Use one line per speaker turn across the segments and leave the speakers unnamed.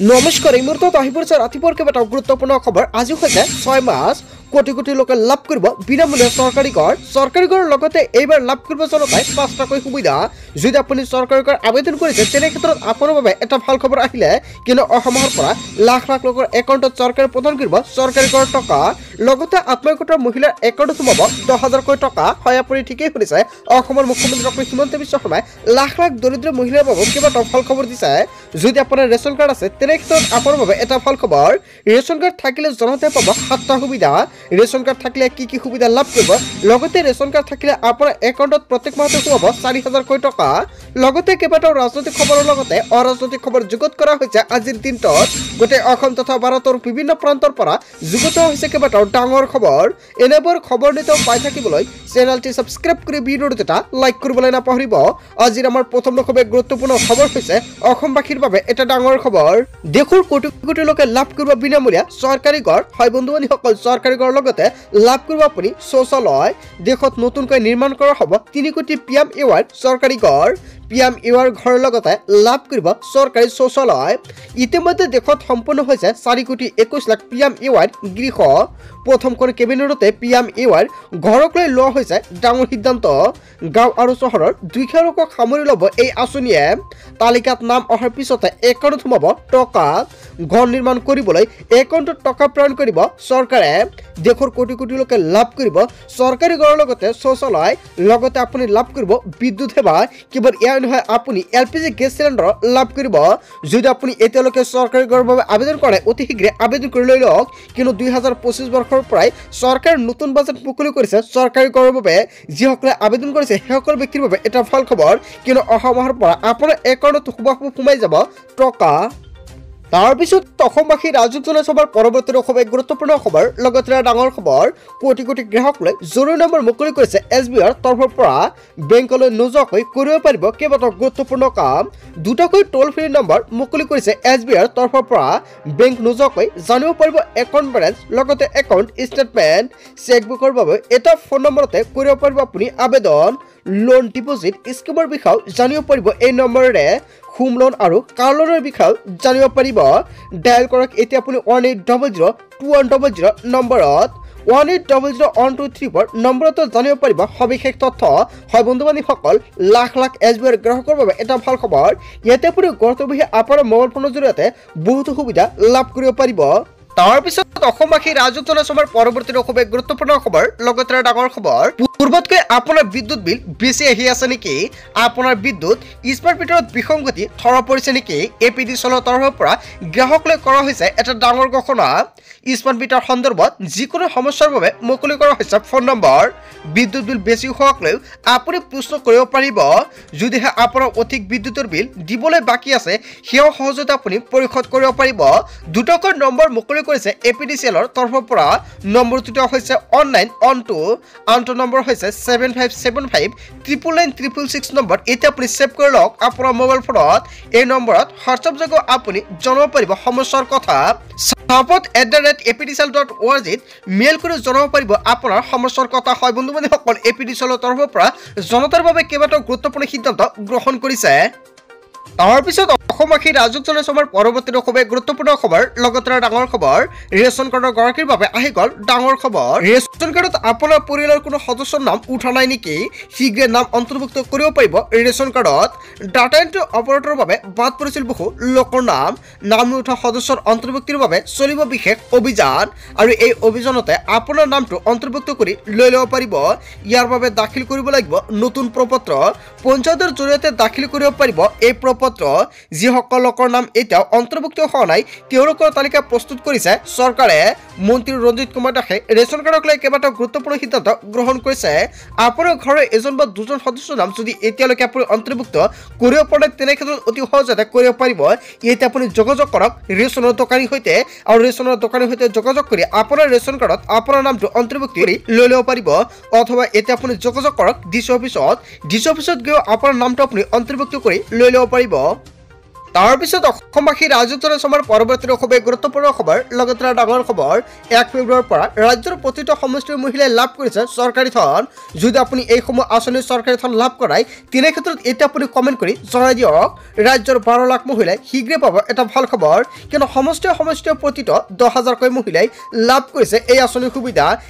নমস্কাৰ এই মুহূৰ্তত আহি পৰিছে ৰাতিপুৱাৰ কেইবাটাও গুৰুত্বপূৰ্ণ খবৰ। আজি হৈছে 6 মাৰ্চ। কোটি কোটি লোকে লাভ কৰিব বিনামূলীয়া চৰকাৰী ঘৰ লগতে এইবাৰ লাভ কৰিব জনতাই 5টাকৈ সুবিধা। যদি আপুনি চৰকাৰী ঘৰ আবেদন কৰিছে তেনে ক্ষেত্ৰত আপোনাৰ বাবে এটা ভাল খবৰ আহিলে, কিন্তু অসমৰ পৰা লাখ লাখ লোকৰ একাউণ্টত চৰকাৰে প্ৰদান কৰিব চৰকাৰী ঘৰ টকা। লগতে আত্মসহায়ক মহিলাৰ একাউণ্টত সোমাব 10,000কৈ টকা। হয়, আপুনি ঠিকেই শুনিছে, অসমৰ মুখ্যমন্ত্ৰী ডক্টৰ হিমন্ত বিশ্ব শৰ্মাই লাখ লাখ দৰিদ্ৰ মহিলাৰ বাবে কেইবাটাও ভাল খবৰ দিছে। যদি আপোনাৰ ৰেচন কাৰ্ড আছে তেনে ক্ষেত্ৰত আপোনাৰ বাবে এটা ভাল খবৰ। ৰেচন কাৰ্ড থাকিলে জনতাই পাব 7টা সুবিধা। ৰেচন কাৰ্ড থাকিলে কি সুবিধা লাভ কৰিব? লগতে ৰেচন কাৰ্ড থাকিলে আপোনাৰ একাউণ্টত প্ৰত্যেক মাহতে সোমাব 4,000কৈ টকা। লগতে কেইবাটাও ৰাজনৈতিক খবৰৰ লগতে অৰাজনৈতিক খবৰ যুগুত কৰা হৈছে আজিৰ দিনটোত। গোটেই অসম তথা ভাৰতৰ বিভিন্ন প্ৰান্তৰ পৰা যুগুত হৈছে কেইবাটাও ডাঙৰ খবৰ। এনেবোৰ খবৰ নিতৌ পাই থাকিবলৈ চেনেলটি ছাবস্ক্ৰাইব কৰি ভিডিঅ'টো এটা লাইক কৰিবলৈ নাপাহৰিব। আজিৰ আমাৰ প্ৰথম খুবেই গুৰুত্বপূৰ্ণ খবৰ হৈছে অসমবাসীৰ বাবে এটা ডাঙৰ খবৰ। দেশৰ কোটি কোটি লোকে লাভ কৰিব বিনামূলীয়া চৰকাৰী ঘৰ। হয় বন্ধু বান্ধৱীসকল, চৰকাৰী ঘৰ লগতে লাভ কৰিব আপুনি শৌচালয়। দেশত নতুনকৈ নিৰ্মাণ কৰা হ'ব 3 কোটি PMAY চৰকাৰী ঘৰ। PMAY ঘৰৰ লগতে লাভ কৰিব চৰকাৰী শৌচালয়। ইতিমধ্যে দেশত সম্পূৰ্ণ হৈছে 4 কোটি 21 লাখ PMAY গৃহ। প্ৰথমখন কেবিনেটতে PMAY ঘৰক লৈ লোৱা হৈছে ডাঙৰ সিদ্ধান্ত। গাঁও আৰু চহৰৰ দুখীয়া লোকক সামৰি ল'ব এই আঁচনিয়ে। তালিকাত নাম অহাৰ পিছতে একাউণ্টত সোমাব টকা। ঘৰ নিৰ্মাণ কৰিবলৈ একাউণ্টত টকা প্ৰেৰণ কৰিব চৰকাৰে। দেশৰ কোটি কোটি লোকে লাভ কৰিব চৰকাৰী ঘৰৰ লগতে শৌচালয়। লগতে আপুনি লাভ কৰিব বিদ্যুৎ সেৱা। কেৱল এয়াই নহয়, আপুনি LPG গেছ চিলিণ্ডাৰ লাভ কৰিব। যদি আপুনি এতিয়ালৈকে চৰকাৰী ঘৰৰ বাবে আবেদন কৰে অতি শীঘ্ৰে আবেদন কৰি লৈ লওক, কিন্তু 2025 বৰ্ষৰ পৰাই চৰকাৰে নতুন বাজেট মুকলি কৰিছে চৰকাৰী ঘৰৰ বাবে। যিসকলে আবেদন কৰিছে সেইসকল ব্যক্তিৰ বাবে এটা ভাল খবৰ, কিন্তু অহা মাহৰ পৰা আপোনাৰ একাউণ্টত সোমাই যাব টকা। তাৰপিছত অসমবাসী ৰাজুক জনাই সভাৰ পৰৱৰ্তী খুবেই গুৰুত্বপূৰ্ণ খবৰ, লগতে ডাঙৰ খবৰ। কোটি কোটি গ্ৰাহকলৈ জৰুৰী নম্বৰ মুকলি কৰিছে SBIৰ তৰফৰ পৰা। বেংকলৈ নোযোৱাকৈ কৰিব পাৰিব কেইবাটাও গুৰুত্বপূৰ্ণ কাম। 2টাকৈ টোল ফ্ৰী নম্বৰ মুকলি কৰিছে SBIৰ তৰফৰ পৰা। বেংক নোযোৱাকৈ জানিব পাৰিব একাউণ্ট বেলেঞ্চ, লগতে একাউণ্ট ষ্টেটমেণ্ট। চেকবুকৰ বাবে এটা ফোন নম্বৰতে কৰিব পাৰিব আপুনি আবেদন। লোন ডিপজিট স্কিমৰ বিষয়েও জানিব পাৰিব এই নম্বৰেৰে। হোম লোন আৰু কাৰ লোনৰ বিষয়েও জানিব পাৰিব। ডায়েল কৰক এতিয়া আপুনি 18002100 নম্বৰত। 18001234 নম্বৰতো জানিব পাৰিব সবিশেষ তথ্য। হয় বন্ধু বান্ধৱীসকল, লাখ লাখ SBIৰ গ্ৰাহকৰ বাবে এটা ভাল খবৰ। ইয়াতে আপুনি ঘৰতে বহি আপোনাৰ মোবাইল ফোনৰ জৰিয়তে বহুতো সুবিধা লাভ কৰিব পাৰিব। তাৰপিছত অসমবাসী ৰাজুক জনাই সভাৰ পৰৱৰ্তী খুবেই গুৰুত্বপূৰ্ণ খবৰ, লগতে ডাঙৰ খবৰ। পূৰ্বতকৈ আপোনাৰ বিদ্যুৎ বিল বেছি আহি আছে নেকি? আপোনাৰ বিদ্যুৎ স্মাৰ্ট মিটাৰত বিসংগতি ধৰা পৰিছে নেকি? APDCLৰ তৰফৰ পৰা গ্ৰাহকলৈ কৰা হৈছে এটা ডাঙৰ ঘোষণা। স্মাৰ্ট মিটাৰ সন্দৰ্ভত যিকোনো সমস্যাৰ বাবে মুকলি কৰা হৈছে ফোন নম্বৰ। বিদ্যুৎ বিল বেছি হোৱাক লৈ আপুনি প্ৰশ্ন কৰিব পাৰিব। যদিহে আপোনাৰ অধিক বিদ্যুতৰ বিল দিবলৈ বাকী আছে সেয়াও সহজতে আপুনি পৰিশোধ কৰিব পাৰিব। 2টাকৈ নম্বৰ মুকলি কৰিছে APDCLৰ তৰফৰ পৰা। নম্বৰ দুটা হৈছে অনলাইন অনটো, আনটো নম্বৰ হৈছে 7575999666 নম্বৰ। এতিয়া আপুনি ছেভ কৰি লওক আপোনাৰ মোবাইল ফোনত। এই নম্বৰত হোৱাটছআপ যোগে আপুনি জনাব পাৰিব সমস্যাৰ কথা। support@apdcl.org মেইল কৰি জনাব পাৰিব আপোনাৰ সমস্যাৰ কথা। হয় বন্ধু বান্ধৱীসকল, APDCLৰ তৰফৰ পৰা জনতাৰ বাবে কেইবাটাও গুৰুত্বপূৰ্ণ সিদ্ধান্ত গ্ৰহণ কৰিছে। তাৰপিছত অসমবাসী ৰাজুক জনাই সভাৰ পৰৱৰ্তী খুবেই গুৰুত্বপূৰ্ণ খবৰ, লগতে ডাঙৰ খবৰ। ৰেচন কাৰ্ডৰ গৰাকীৰ বাবে আহি গ'ল ডাঙৰ খবৰ। ৰেচন কাৰ্ডত আপোনাৰ পৰিয়ালৰ কোনো সদস্যৰ নাম উঠা নাই নেকি? শীঘ্ৰে নাম অন্তৰ্ভুক্ত কৰিব পাৰিব ৰেচন কাৰ্ডত। ডাটা এন্ট্ৰি অপাৰেটৰৰ বাবে বাদ পৰিছিল বহু লোকৰ নাম নুঠা সদস্যৰ অন্তৰ্ভুক্তিৰ বাবে চলিব বিশেষ অভিযান। আৰু এই অভিযানতে আপোনাৰ নামটো অন্তৰ্ভুক্ত কৰি লৈ ল'ব পাৰিব। ইয়াৰ বাবে দাখিল কৰিব লাগিব নতুন প্ৰপত্ৰ। পঞ্চায়তৰ জৰিয়তে দাখিল কৰিব পাৰিব এই প্ৰপত্ৰ। যিসকল লোকৰ নাম এতিয়াও অন্তৰ্ভুক্ত হোৱা নাই তেওঁলোকৰ তালিকা প্ৰস্তুত কৰিছে চৰকাৰে। মন্ত্ৰী ৰঞ্জিত কুমাৰ দাসে ৰেচন কাৰ্ডক লৈ কেইবাটাও গুৰুত্বপূৰ্ণ সিদ্ধান্ত গ্ৰহণ কৰিছে। আপোনাৰ ঘৰৰ এজন বা দুজন সদস্যৰ নাম যদি এতিয়ালৈকে আপুনি অন্তৰ্ভুক্ত কৰিব পৰা নাই তেনে ক্ষেত্ৰত অতি সহজতে কৰিব পাৰিব। ইয়াতে আপুনি যোগাযোগ কৰক ৰেচনৰ দোকানীৰ সৈতে, আৰু ৰেচনৰ দোকানীৰ সৈতে যোগাযোগ কৰি আপোনাৰ ৰেচন কাৰ্ডত আপোনাৰ নামটো অন্তৰ্ভুক্ত কৰি লৈ ল'ব পাৰিব। অথবা এতিয়া আপুনি যোগাযোগ কৰক DC অফিচত। DC অফিচত গৈ আপোনাৰ নামটো আপুনি অন্তৰ্ভুক্ত কৰি লৈ ল'ব পাৰিব। তাৰপিছত অসমবাসী ৰাজকজনে চমৰ পৰৱৰ্তী খুবেই গুৰুত্বপূৰ্ণ খবৰ লগতে ডাঙৰ খবৰ 1 ফেব্ৰুৱাৰীৰ পৰা ৰাজ্যৰ প্ৰতিটো সমষ্টিৰ মহিলাই লাভ কৰিছে চৰকাৰী ধন যদি আপুনি এই সমূহ আঁচনিৰ চৰকাৰী ধন লাভ কৰাই তেনে ক্ষেত্ৰত এটা আপুনি কমেন্ট কৰি জনাই দিয়ক ৰাজ্যৰ 12 লাখ মহিলাই শীঘ্ৰে পাব এটা ভাল খবৰ কিন্তু সমষ্টিৰ প্ৰতিটো 10,000 কৈ মহিলাই লাভ কৰিছে এই আঁচনিৰ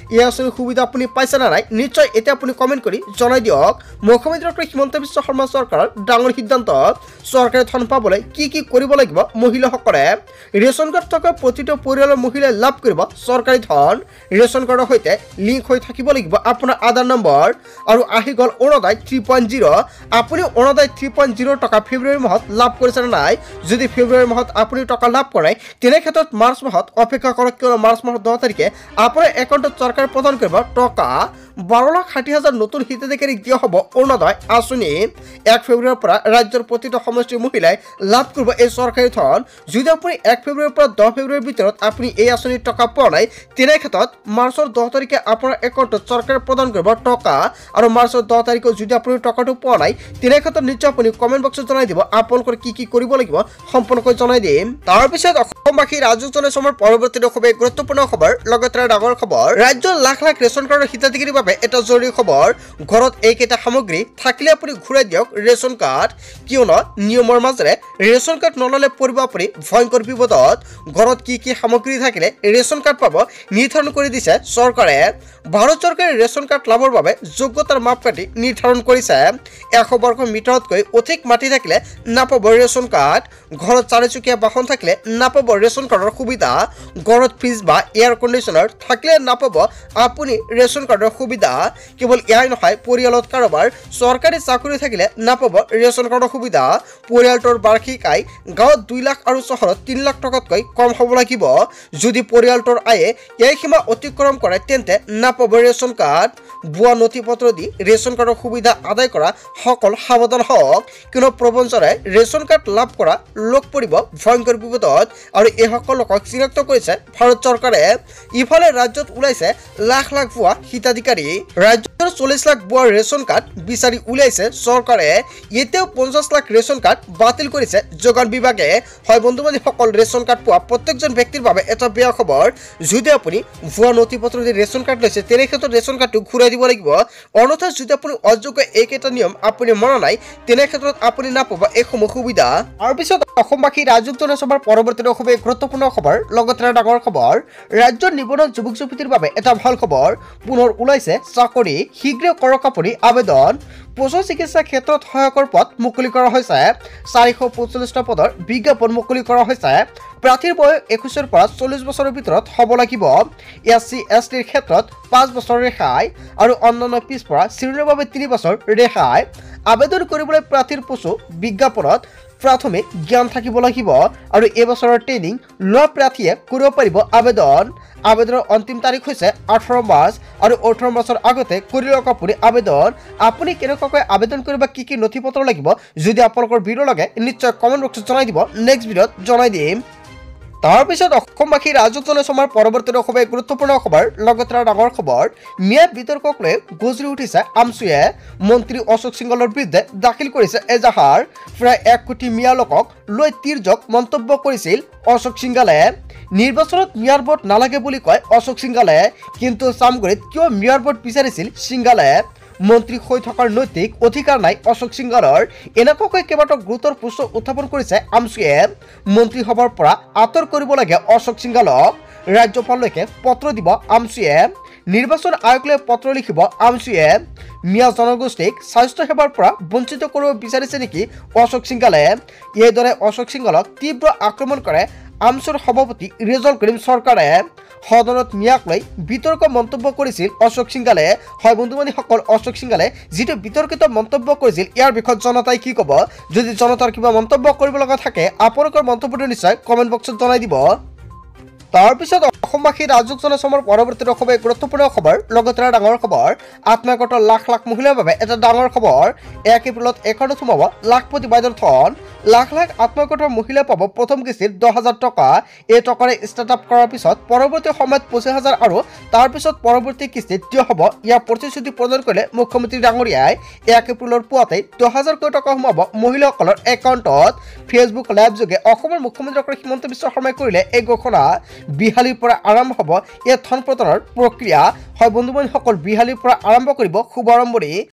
সুবিধা আপুনি পাইছে না নাই নিশ্চয় এটা আপুনি কমেন্ট কৰি জনাই দিয়ক মুখ্যমন্ত্ৰী ডক্টৰ হিমন্ত বিশ্ব শৰ্মা চৰকাৰৰ ডাঙৰ সিদ্ধান্ত চৰকাৰী ধন পাবলৈ কি কৰিব লাগিব মহিলাসকলে ৰেচন কাৰ্ড থকা প্ৰতিটো পৰিয়ালৰ মহিলাই লাভ কৰিব চৰকাৰী ধন ৰেচন কাৰ্ডৰ সৈতে লিংক হৈ থাকিব লাগিব আপোনাৰ আধাৰ নম্বৰ আৰু আহি গল অৰুণোদয় 3.0 আপুনি অৰুণোদয় 3.0 টকা ফেব্ৰুৱাৰী মাহত লাভ কৰিছে নাই যদি ফেব্ৰুৱাৰী মাহত আপুনি টকা লাভ কৰে তেনে ক্ষেত্ৰত মাৰ্চ মাহত অপেক্ষা কৰক কিয়নো মাৰ্চ মাহৰ 10 তাৰিখে আপোনাৰ একাউণ্টত চৰকাৰ প্ৰদান কৰিব টকা 12,60,000 নতুন হিতাধিকাৰীক দিয়া হ'ব অৰুণোদয় আঁচনি 1 ফেব্ৰুৱাৰীৰ পৰা ৰাজ্যৰ প্ৰতিটো সমষ্টিৰ মহিলাই লাভ কৰিব এই চৰকাৰী ধন যদি আপুনি 1 ফেব্ৰুৱাৰীৰ পৰা 10 ফেব্ৰুৱাৰীৰ ভিতৰত আপুনি এই আঁচনিৰ টকা পোৱা নাই তেনে ক্ষেত্ৰত মাৰ্চৰ 10 তাৰিখে আপোনাৰ একাউণ্টত চৰকাৰে প্ৰদান কৰিব টকা আৰু মাৰ্চৰ 10 তাৰিখে যদি আপুনি টকাটো পোৱা নাই তেনে ক্ষেত্ৰত নিশ্চয় আপুনি কমেন্ট বক্সত জনাই দিব আপোনালোকৰ কি কৰিব লাগিব সম্পূৰ্ণকৈ জনাই দিম তাৰ পিছত অসমবাসী ৰাজকজনে চমৰ পৰৱৰ্তী খুবেই গুৰুত্বপূৰ্ণ খবৰ লগতে ডাঙৰ খবৰ ৰাজ্যৰ লাখ লাখ ৰেচন কাৰ্ডৰ হিতাধিকাৰীৰ বাবে এটা জৰুৰী খবৰ ঘৰত এইকেইটা সামগ্ৰী থাকিলে আপুনি ঘূৰাই দিয়ক ৰেচন কাৰ্ড কিয়নো নিয়মৰ মাজেৰে ৰেচন কাৰ্ড নললে পৰিব আপুনি ভয়ংকৰ বিপদত ঘৰত কি সামগ্ৰী থাকিলে ৰেচন কাৰ্ড পাব নিৰ্ধাৰণ কৰি দিছে চৰকাৰে ভাৰত চৰকাৰে ৰেচন কাৰ্ড লাভৰ বাবে যোগ্যতাৰ মাপকাঠি নিৰ্ধাৰণ কৰিছে 100 বৰ্গ মিটাৰতকৈ অধিক মাটি থাকিলে নাপাব ৰেচন কাৰ্ড ঘৰত চাৰিচকীয়া বাহন থাকিলে নাপাব ৰেচন কাৰ্ডৰ সুবিধা ঘৰত ফ্ৰিজ বা এয়াৰ কণ্ডিচনাৰ থাকিলে নাপাব আপুনি ৰেচন কাৰ্ডৰ সুবিধা কেৱল ইয়াই নহয় পৰিয়ালত কাৰোবাৰ চৰকাৰী চাকৰি থাকিলে নাপাব ৰেচন কাৰ্ডৰ সুবিধা পৰিয়ালটোৰ বাৰ্ষিক আয় গাঁৱত 2 লাখ আৰু চহৰত 3 লাখ টকাতকৈ কম হ'ব লাগিব যদি পৰিয়ালটোৰ আয়ে এই সীমা অতিক্ৰম কৰে তেন্তে নাপাব ৰেচন কাৰ্ড বুৱা নথি পত্ৰ দি ৰেচন কাৰ্ডৰ সুবিধা আদায় কৰা সকল সাৱধান হওক কিয়নো প্ৰবঞ্চনাৰে ৰেচন কাৰ্ড লাভ কৰা লোক পৰিব ভয়ংকৰ বিপদত আৰু এই সকল লোকক চিনাক্ত কৰিছে ভাৰত চৰকাৰে ইফালে ৰাজ্যত ওলাইছে লাখ লাখ ভুৱা হিতাধিকাৰী ৰাজ্যৰ 40 লাখ ভুৱা ৰেচন কাৰ্ড বিচাৰি উলিয়াইছে চৰকাৰে এতিয়াও 50 লাখ ৰেচন কাৰ্ড বাতিল কৰিছে যোগান বিভাগে হয় বন্ধুবান্ধী সকল ৰেচন কাৰ্ড পোৱা প্ৰত্যেকজন ব্যক্তিৰ বাবে এটা বেয়া খবৰ যদি আপুনি ভুৱা নথি পত্ৰ দি ৰেচন কাৰ্ড লৈছে তেনে ক্ষেত্ৰত ৰেচন কাৰ্ডটো ঘূৰাই দিব লাগিব অন্যথা যদি আপুনি অযোগ্য এইকেইটা নিয়ম আপুনি মনা নাই তেনে ক্ষেত্ৰত আপুনি নাপাব এই সমূহ সুবিধা তাৰ পিছত অসমবাসী ৰাজকজনে চমৰ পৰৱৰ্তী খুবেই গুৰুত্বপূৰ্ণ খবৰ লগতে ডাঙৰ খবৰ ৰাজ্যৰ নিবনুৱা যুৱক যুৱতীৰ বাবে এটা ভাল খবৰ পুনৰ ওলাইছে চাকৰি শীঘ্ৰে কৰক আপুনি আবেদন পশু চিকিৎসা ক্ষেত্ৰত সহায়কৰ পদ মুকলি কৰা হৈছে 445টা পদৰ বিজ্ঞাপন মুকলি কৰা হৈছে প্ৰাৰ্থীৰ বয়স 21ৰ পৰা 40 বছৰৰ ভিতৰত হ'ব লাগিব এছচি এছটিৰ ক্ষেত্ৰত 5 বছৰ ৰেহাই আৰু অন্যান্য পিছপৰা শ্ৰেণীৰ বাবে 3 বছৰ ৰেহাই আবেদন কৰিবলৈ প্ৰাৰ্থীৰ পশু বিজ্ঞাপনত প্ৰাথমিক জ্ঞান থাকিব লাগিব আৰু এই বছৰৰ ট্ৰেইনিং লোৱা প্ৰাৰ্থীয়ে কৰিব পাৰিব আবেদন আবেদনৰ অন্তিম তাৰিখ হৈছে 18 মাৰ্চ আৰু 18 মাৰ্চৰ আগতে কৰি লওক আপুনি আবেদন আপুনি কেনেকৈ আবেদন কৰিব কি নথিপত্ৰ লাগিব যদি আপোনালোকৰ ভিডিও লাগে নিশ্চয় কমেন্ট বক্সত জনাই দিব নেক্সট ভিডিওত জনাই দিম তাৰ পিছত অসমবাসী ৰাজকজনে চমৰ পৰৱৰ্তী খুবেই গুৰুত্বপূৰ্ণ খবৰ লগতে ডাঙৰ খবৰ ম্যাদ বিতৰ্কক লৈ গজৰি উঠিছে আমচুৱে মন্ত্ৰী অশোক সিংহলৰ বিৰুদ্ধে দাখিল কৰিছে এজাহাৰ প্ৰায় 1 কোটি মিয়া লোকক লৈ তিৰ্যক মন্তব্য কৰিছিল অশোক সিংহলে নিৰ্বাচনত মিয়াৰ ভোট নালাগে বুলি কয় অশোক সিংহলে কিন্তু চামগুৰিত কিয় মিয়াৰ ভোট বিচাৰিছিল সিংহলে মন্ত্ৰী হৈ থকাৰ নৈতিক অধিকাৰ নাই অশোক সিংহলৰ এনেকৈ কেইবাটাও গুৰুতৰ প্ৰশ্ন উত্থাপন কৰিছে আমচুৱে মন্ত্ৰী হবৰ পৰা আঁতৰ কৰিব লাগে অশোক সিংহলক ৰাজ্যপাললৈকে পত্ৰ দিব আমচুৱে নিৰ্বাচন আয়োগলৈ পত্ৰ লিখিব আমচুৱে মিয়া জনগোষ্ঠীক স্বাস্থ্য সেৱাৰ পৰা বঞ্চিত কৰিব বিচাৰিছে নেকি অশোক সিংহলে এইদৰে অশোক সিংহলক তীব্ৰ আক্ৰমণ কৰে আমচুৰ সভাপতি ৰেজল কৰিম চৰকাৰে সদনত মিয়াক লৈ বিতৰ্ক মন্তব্য কৰিছিল অশোক সিংহলে হয় বন্ধুবান্ধীসকল অশোক সিংহলে যিটো বিতৰ্কিত মন্তব্য কৰিছিল ইয়াৰ বিষয়ত জনতাই কি ক'ব যদি জনতাৰ কিবা মন্তব্য কৰিব লগা থাকে আপোনালোকৰ মন্তব্যটো নিশ্চয় কমেন্ট বক্সত জনাই দিব তাৰ পিছত অসমবাসী ৰাজযোগ জনসমৰ পৰৱৰ্তী ৰসবে গুৰুত্বপূৰ্ণ খবৰ লগতে ডাঙৰ খবৰ আত্মহত্যা লাখ লাখ মহিলাৰ বাবে এটা ডাঙৰ খবৰ 1 এপ্ৰিলত একাউণ্টত সোমাব লাখপতি বাইদেউৰ ধন লাখ লাখ আত্মহত্যা মহিলা পাব প্ৰথম কিস্তিত 10,000 টকা এই টকাৰে ষ্টাৰ্টআপ কৰাৰ পিছত পৰৱৰ্তী সময়ত 25,000 আৰু তাৰ পিছত পৰৱৰ্তী কিস্তিত দিয়া হ'ব ইয়াৰ প্ৰতিশ্ৰুতি প্ৰদান কৰিলে মুখ্যমন্ত্ৰী ডাঙৰীয়াই 1 এপ্ৰিলৰ পুৱাতে 10,000 কোটি টকা সোমাব মহিলাসকলৰ একাউণ্টত ফেচবুক লাইভ যোগে অসমৰ মুখ্যমন্ত্ৰী ডক্টৰ হিমন্ত বিশ্ব শৰ্মাই কৰিলে এই ঘোষণা বিহালীৰ পৰা আৰম্ভ হ'ব এই ধন প্ৰদানৰ প্ৰক্ৰিয়া হয় বন্ধু বান্ধৱীসকল বিহালীৰ পৰা আৰম্ভ কৰিব শুভাৰম্ভণি